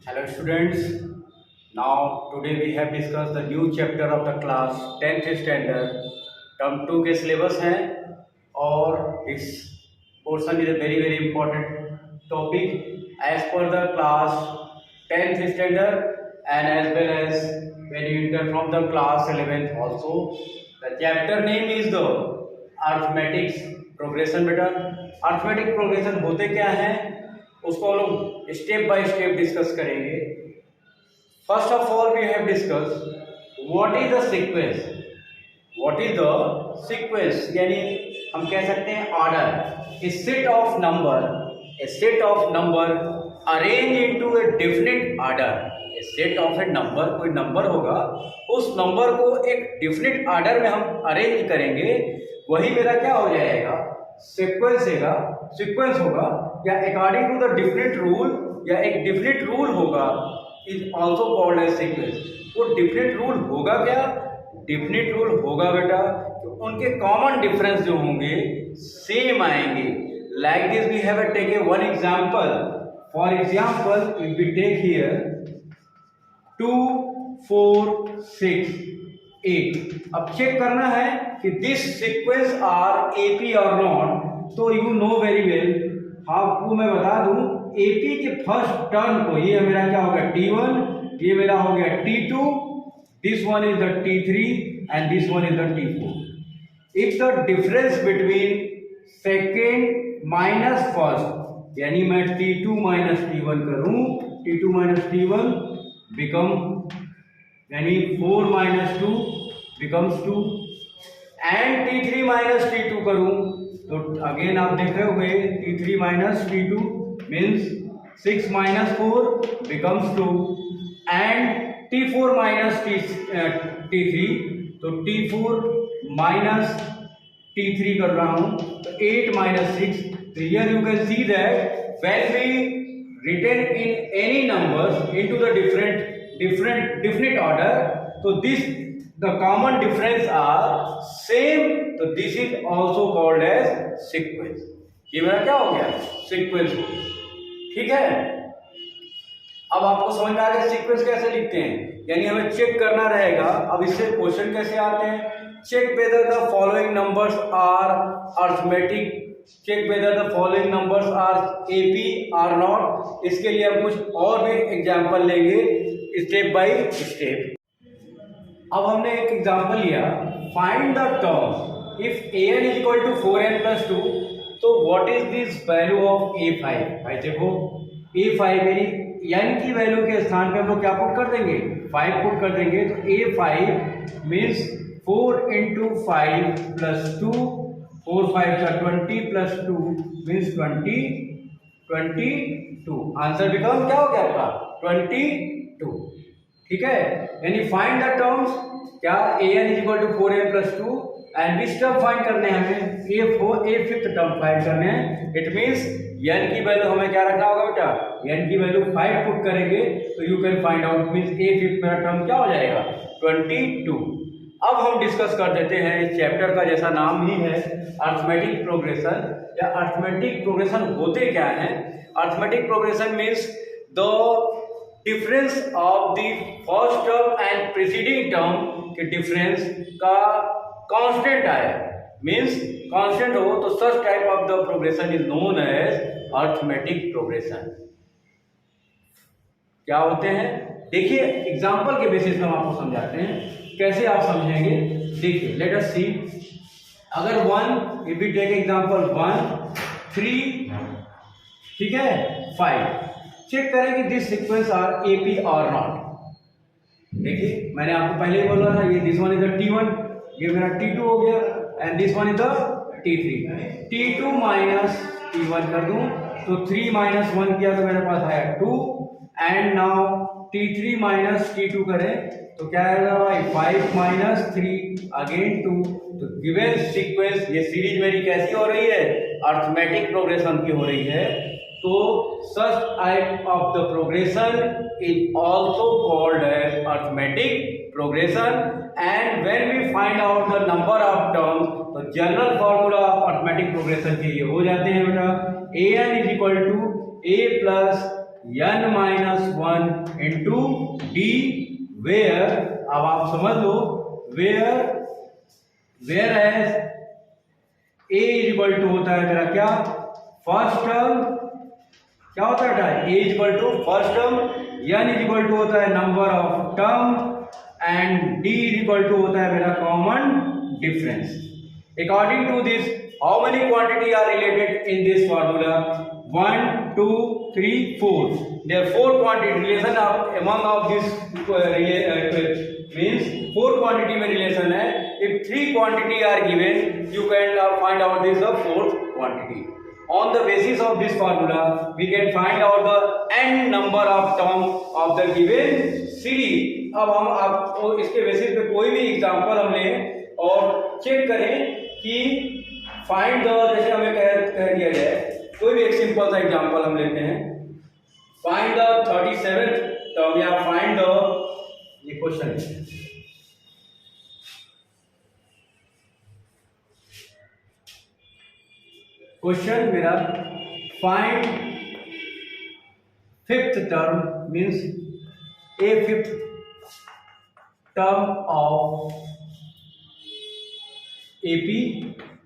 Hello students, now today we have discussed the new chapter of the class 10th standard term 2 के syllabus हैं और this portion is a very important topic as per the class 10th standard and as well as when you enter from the class 11th also. The chapter name is the arithmetic progression. बेटा arithmetic progression होते क्या हैं उसको हम लोग step by step discuss करेंगे. First of all we have discuss what is the sequence. What is the sequence यानी हम कह सकते हैं order. A set of number arrange into a definite order. A set of a number, कोई number होगा, उस number को एक डेफिनेट ऑर्डर में हम अरेंज करेंगे, वही मेरा क्या हो जाएगा, सीक्वेंस होगा. या according to the different rule या एक डिफरेंट रूल होगा is also called as sequence. वो डिफरेंट रूल होगा क्या, डिफरेंट रूल होगा बेटा तो उनके कॉमन डिफरेंस जो होंगे सेम आएंगे. Like this we have take a one example. For example if we take here 2 4 6 8. अब चेक करना है कि दिस सीक्वेंस आर एपी और नॉट. तो यू नो वेरी वेल, आपको मैं बता दूं एपी के फर्स्ट टर्म को, ये मेरा क्या होगा T1, ये मेरा हो गया T2, this one is the T3 and this one is the T4. If the difference between second minus first यानी मैं T2 माइनस T1 करूं, T2 माइनस T1 बिकम यानी 4 minus 2 becomes 2 and T3 minus T2 करूं तो again आप देख रहे होंगे T3 minus T2 means 6 minus 4 becomes 2 and T4 minus T3 तो T4 माइनस T3 कर रहा हूं तो 8 माइनस 6. तो here you can see that when we written in any numbers into the different definite order, so this the common difference are same, so this is also called as sequence. ये मेरा क्या हो गया, sequence हो गया. ठीक है, अब आपको समझ में आ गया सीक्वेंस कैसे लिखते हैं. यानी हमें चेक करना रहेगा. अब इससे क्वेश्चन कैसे आते हैं, check whether the following numbers are arithmetic, check whether the following numbers are AP or not. इसके लिए हम कुछ और भी एग्जांपल लेंगे स्टेप बाय स्टेप. अब हमने एक एग्जांपल लिया, find the term if an is equal to 4n plus 2. तो what is this value of a5. भाई देखो a5 यानी n की वैल्यू के स्थान पे हम लोग क्या पुट कर देंगे, 5 पुट कर देंगे. तो a5 मीन्स 4 इंटू 5 प्लस 2, 4 5 का 20 प्लस 2 मीन्स 22. आंसर बिकम क्या हो गया आपका 22. ठीक है, यानी फाइंड द टर्म्स क्या an is equal to 4n plus 2 and which term find करने हैं हमें, a फिफ्थ टर्म फाइंड करने हैं. इट मींस n की वैल्यू हमें क्या रखना होगा बेटा, n की वैल्यू 5 पुट करेंगे तो you can find out means a fifth मेरा टर्म क्या हो जाएगा 22. अब हम डिस्कस कर देते हैं इस चैप्टर का जैसा नाम ही है अरिथमेटिक प्रोग्रेशन. या अरिथमेटिक प्रोग्रेशन होते क्या है. Arithmetic progression means the difference of the first term and preceding term के डिफरेंस का कांस्टेंट आए, मींस कांस्टेंट हो तो such type of the progression is known as arithmetic progression. क्या होते हैं देखिए एग्जांपल के बेसिस पे हम आपको समझाते हैं कैसे आप समझेंगे. देखिए लेट अस सी, अगर 1 इफ वी टेक एग्जांपल 1 3 ठीक है 5, चेक करें कि दिस सीक्वेंस आर एपी और नॉट. देखिए मैंने आपको पहले ही बोला था ये this one is the T1, ये मेरा T2 हो गया and this one is the T3. T2 minus T1 कर दूं तो 3 माइनस 1 किया तो मेरे पास आया 2 and now T3 minus T2 करें तो क्या आएगा भाई 5 माइनस 3 अगेन 2. तो गिवन सीक्वेंस ये सीरीज मेरी कैसी हो रही है, अरिथमेटिक प्रोग्रेशन की हो रही है. तो such type of the progression is also called as arithmetic progression. And when we find out the number of terms, तो general formula of arithmetic progression के ये हो जाते हैं बेटा an is equal to a plus n minus one into D, where, अब आप समझ लो, where as A equal to होता है मेरा क्या, फर्स्ट टर्म, क्या होता है बेटा, A equal to first term, n equal to होता है number of term, and d equal to होता है मेरा common difference. According to this, how many quantity are related in this formula, 1 2 3 4, there 4 quantity relation of among of this means 4 quantity में relation है। If 3 quantity are given, you can find out this the fourth quantity. On the basis of this formula, we can find out the n number of term of the given series। अब हम आपको इसके basis पे कोई भी example हम लें और चेक करें कि फाइंड द, जैसे हमें कह दिया जाए, कोई भी एक सिंपल सा एग्जांपल हम लेते हैं, फाइंड द 37th टर्म या फाइंड द, ये क्वेश्चन है, क्वेश्चन मेरा find fifth term means A fifth term of AP.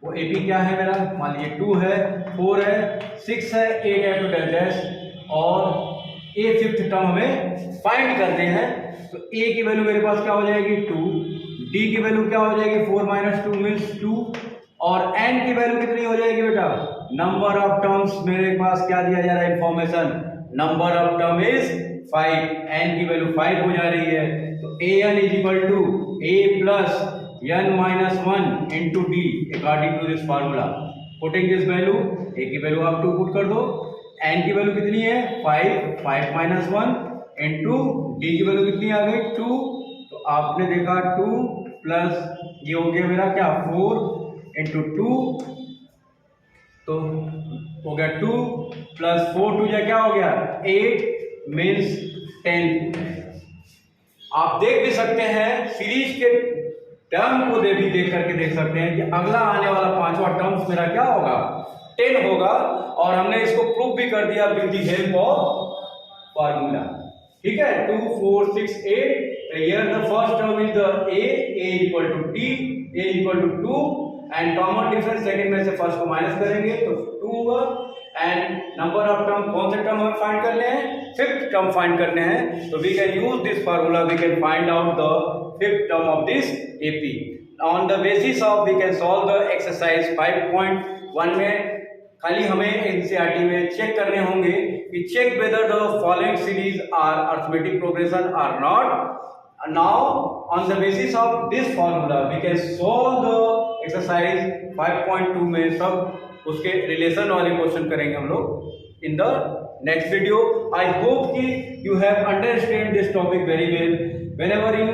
वो एपी क्या है मेरा, मान लीजिए 2 है, 4 है, 6 है, 8 है, 2 डैश, और ए फिफ्थ टर्म हमें फाइंड करते हैं। तो ए की वैल्यू मेरे पास क्या हो जाएगी 2, डी की वैल्यू क्या हो जाएगी 4 माइनस 2 मीन्स 2, और n की वैल्यू कितनी हो जाएगी बेटा, नंबर ऑफ टर्म्स मेरे पास क्या दिया जा रहा है information, number of term is 5, n की वैल्यू 5 हो जा रही है। तो an is equal to a plus n minus 1 into D according to this formula. Putting this value, a की वैल्यू आप 2 पुट कर दो, n की वैल्यू कितनी है 5 माइनस 1 इंटू डी की वैल्यू कितनी आ गई 2। तो आपने देखा 2 प्लस ये हो गया मेरा क्या 4 इंटू 2, तो हो गया 2 प्लस 4 2 या क्या हो गया 8 मीन्स 10। आप देख भी सकते हैं सीरीज के टर्म को भी देख करके देख सकते हैं कि अगला आने वाला 5वां टर्म्स मेरा क्या होगा 10 होगा, और हमने इसको प्रूव भी कर दिया with the help of formula. ठीक है, 2 4 6 8, here the first term is the a equal to t, a equal to 2, and common difference second में से फर्स्ट को माइनस करेंगे तो 2 होगा, एंड नंबर ऑफ टर्म, कौन से टर्म हमें फाइंड करने हैं, फिफ्थ टर्म फाइंड करने हैं। तो we can use this formula, we can find out the fifth term of this AP. On the basis of we can solve the exercise 5.1 में खाली हमें एनसीईआरटी में चेक करने होंगे कि check whether the following series are arithmetic progression or not. Now on the basis of this formula we can solve the exercise 5.2 में सब उसके रिलेशन वाले क्वेश्चन करेंगे हम लोग in the next video. I hope कि you have understand this topic very well. Whenever you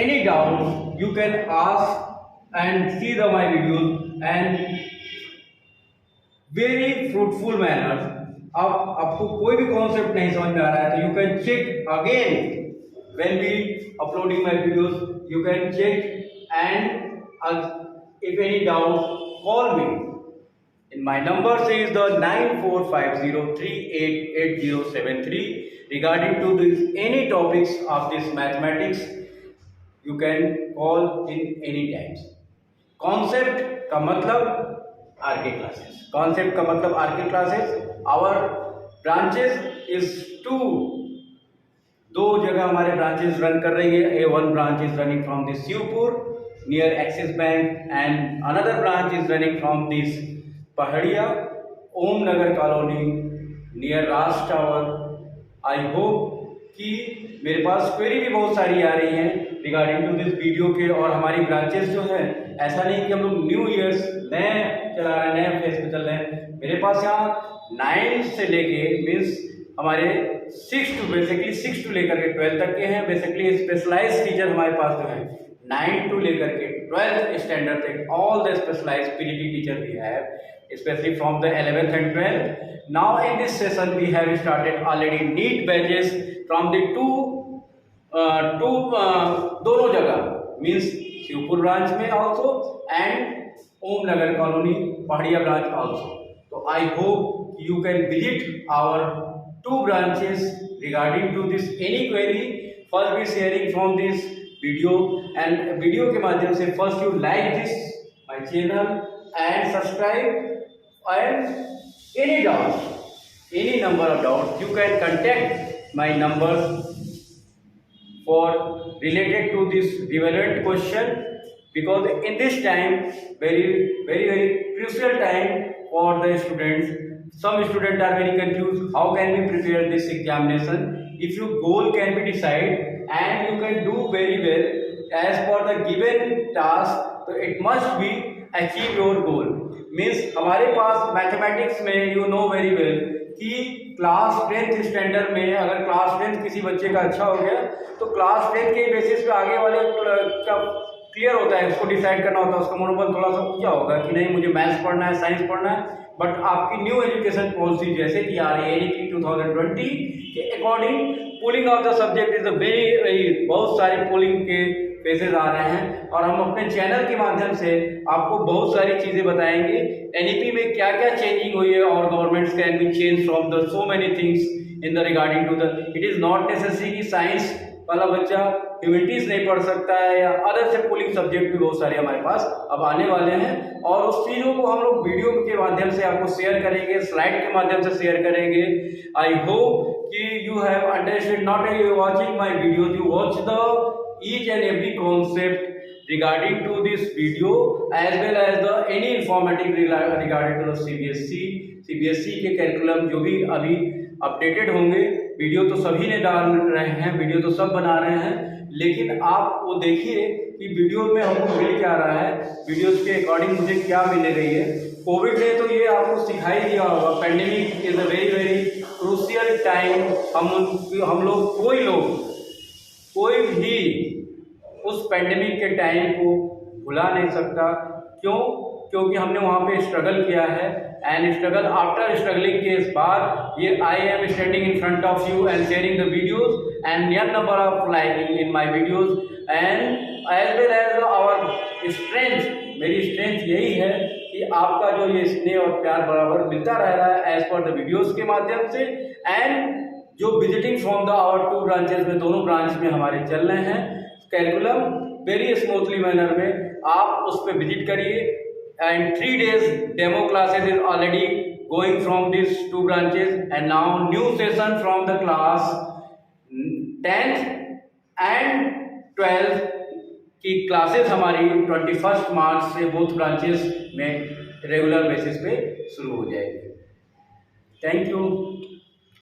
any doubt you can ask and see the my videos and very fruitful manner. अब आपको कोई भी concept नहीं समझ में आ रहा है तो you can check again when we uploading my videos, you can check and if any doubt call me, and my number is the 9450388073 regarding to this any topics of this mathematics you can call in any times। concept का मतलब RK classes, concept का मतलब RK classes। our branches is 2, दो जगह हमारे branches run कर रही है। A1 branch is running from this Shivpur near Axis Bank and another branch is running from this Pahadiya Om Nagar colony near Raj tower. I hope कि मेरे पास क्वेरी भी बहुत सारी आ रही हैं रिगार्डिंग टू दिस वीडियो के, और हमारी ब्रांचेस जो है ऐसा नहीं कि हम लोग न्यू ईयर्स नए चला रहे हैं, नए फेज पे चल रहे हैं। मेरे पास यहाँ 9 से लेके मीन्स हमारे 6 टू लेकर के 12 तक के हैं। बेसिकली स्पेशलाइज्ड टीचर हमारे पास जो है 9 टू लेकर के 12th स्टैंडर्ड तक all the specialized PDT teacher we have specially from the 11th and 12th। Now in this session we have started already NEET batches from the दोनों जगह means Shivpur branch में also and Om Nagar colony Paharia branch also. तो I hope you can visit our 2 branches regarding to this any query, first be sharing from this video, and video के माध्यम से first you like this my channel and subscribe, and any doubt, any number of doubts you can contact my number for related to this relevant question, because in this time very crucial time for the students. Some students are very confused how can we prepare this examination. If your goal can be decided and you can do very well as per the given task, so it must be achieve your goal. Means हमारे पास mathematics में you know very well कि class 10th standard में अगर class 10th किसी बच्चे का अच्छा हो गया तो क्लास 10 के बेसिस पे आगे वाले का क्लियर होता है, उसको डिसाइड करना होता है, उसका मनोबल थोड़ा सा ऊंचा होगा कि नहीं मुझे मैथ्स पढ़ना है, साइंस पढ़ना है। बट आपकी न्यू एजुकेशन पॉलिसी जैसे कि आ रही है NEP 2020 के according pulling of the subject is a very बहुत सारे पुलिंग के फेजेज आ रहे हैं और हम अपने चैनल के माध्यम से आपको बहुत सारी चीज़ें बताएंगे NEP में क्या क्या चेंजिंग हुई है और governments can be change from the so many things in the regarding to the, it is not necessary कि साइंस वाला बच्चा ह्यूमैनिटीज नहीं पढ़ सकता है या अदर से पुलिंग सब्जेक्ट भी बहुत सारे हमारे पास अब आने वाले हैं और उस चीज़ों को हम लोग वीडियो के माध्यम से आपको शेयर करेंगे, स्लाइड के माध्यम से शेयर करेंगे। आई होप कि you have understand, not you watching my video, you watch the each and every concept regarding to this video as well as the any informative regarding to the CBSE के curriculum जो भी अभी updated होंगे। Video तो सभी ने डाल रहे हैं, वीडियो तो सब बना रहे हैं, लेकिन आप वो देखिए कि वीडियो में हमको मिल क्या रहा है, वीडियोस के अकॉर्डिंग मुझे क्या मिल रही है। कोविड ने तो ये आपको सिखाई दिया होगा, pandemic is a very crucial time. हम लोग कोई भी उस पैंडेमिक के टाइम को भुला नहीं सकता। क्यों? क्योंकि हमने वहाँ पे स्ट्रगल किया है एंड स्ट्रगल आफ्टर स्ट्रगलिंग के बाद ये I am standing in front of you and sharing the videos and near number of liking in my videos and as well as our strength. मेरी स्ट्रेंथ यही है कि आपका जो ये स्नेह और प्यार बराबर मिलता रह रहा है एज पर द वीडियोस के माध्यम से, एंड जो visiting from the our 2 branches में, दोनों ब्रांच में हमारे चल रहे हैं कैरिकुलम वेरी स्मूथली मैनर में, आप उस पर विजिट करिए। And 3 days demo classes is already going from this 2 branches and now new session from the class 10th and 12th की क्लासेस हमारी 21 मार्च से बोथ ब्रांचेस में रेगुलर बेसिस पे शुरू हो जाएगी। Thank you.